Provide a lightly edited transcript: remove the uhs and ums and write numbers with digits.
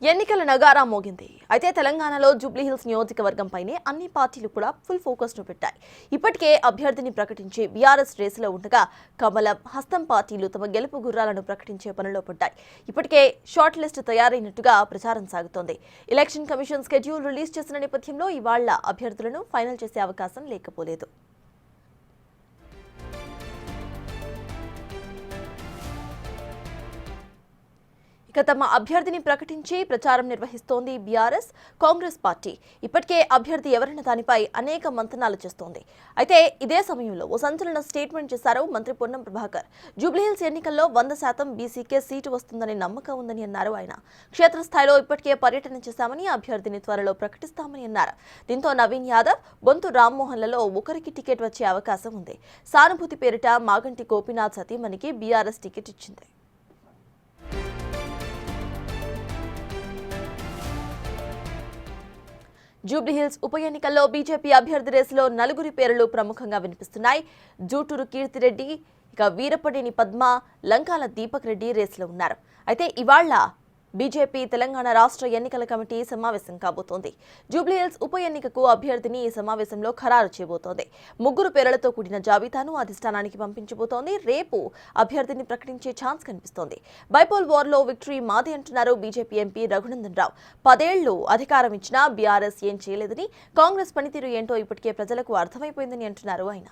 ఎన్నికల నగారా మోగింది. అయితే తెలంగాణలో జూబ్లీహిల్స్ నియోజకవర్గంపైనే అన్ని పార్టీలు కూడా ఫుల్ ఫోకస్ ను పెట్టాయి. ఇప్పటికే అభ్యర్థిని ప్రకటించి బీఆర్ఎస్ రేసులో ఉండగా కమలం, హస్తం పార్టీలు తమ గెలుపు గుర్రాలను ప్రకటించే పనిలో పడ్డాయి. ఇప్పటికే షార్ట్ లిస్ట్ తయారైనట్టుగా ప్రచారం సాగుతోంది. ఎలక్షన్ కమిషన్ స్కెడ్యూల్ రిలీజ్ చేసిన నేపథ్యంలో ఇవాళ అభ్యర్థులను ఫైనల్ చేసే అవకాశం లేకపోలేదు. తమ అభ్యర్థిని ప్రకటించి ప్రచారం నిర్వహిస్తోంది బీఆర్ఎస్, కాంగ్రెస్ పార్టీ. ఇప్పటికే అభ్యర్థి ఎవరన్న దానిపై అనేక మంతనాలు చేస్తోంది. అయితే ఇదే సమయంలో ఓ సంచలన స్టేట్మెంట్ చేశారు మంత్రి పొన్నం ప్రభాకర్. జూబ్లీహిల్స్ ఎన్నికల్లో 100% బీసీకే సీటు వస్తుందనే నమ్మకం ఉందని అన్నారు ఆయన. క్షేత్రస్థాయిలో ఇప్పటికే పర్యటన చేశామని, అభ్యర్థిని త్వరలో ప్రకటిస్తామని అన్నారు. దీంతో నవీన్ యాదవ్, బొంతు రామ్మోహన్లలో ఒకరికి టికెట్ వచ్చే అవకాశం ఉంది. సానుభూతి పేరిట మాగంటి గోపీనాథ్ సతీమణికి బీఆర్ఎస్ టికెట్ ఇచ్చింది. జూబ్లీహిల్స్ ఉప ఎన్నికల్లో బీజేపీ అభ్యర్థి రేసులో నలుగురి పేర్లు ప్రముఖంగా వినిపిస్తున్నాయి. జూటూరు కీర్తిరెడ్డి, వీరపనేని పద్మ, లంకాల దీపక్ రెడ్డి రేసులో ఉన్నారు. అయితే ఇవాళ బీజేపీ తెలంగాణ రాష్ట్ర ఎన్నికల కమిటీ సమావేశం కాబోతోంది. జూబ్లీహిల్స్ ఉప ఎన్నికకు అభ్యర్థిని ఈ సమావేశంలో ఖరారు చేయబోతోంది. ముగ్గురు పేర్లతో కూడిన జాబితాను అధిష్టానానికి పంపించబోతోంది. రేపు అభ్యర్థిని ప్రకటించే ఛాన్స్ కనిపిస్తోంది. బైపోల్ వార్లో విక్టరీ మాది అంటున్నారు బీజేపీ ఎంపీ రఘునందన్ రావు. 10 ఏళ్లు అధికారం ఇచ్చినా బీఆర్ఎస్ ఏం చేయలేదని, కాంగ్రెస్ పనితీరు ఏంటో ఇప్పటికే ప్రజలకు అర్థమైపోయిందని అంటున్నారు ఆయన.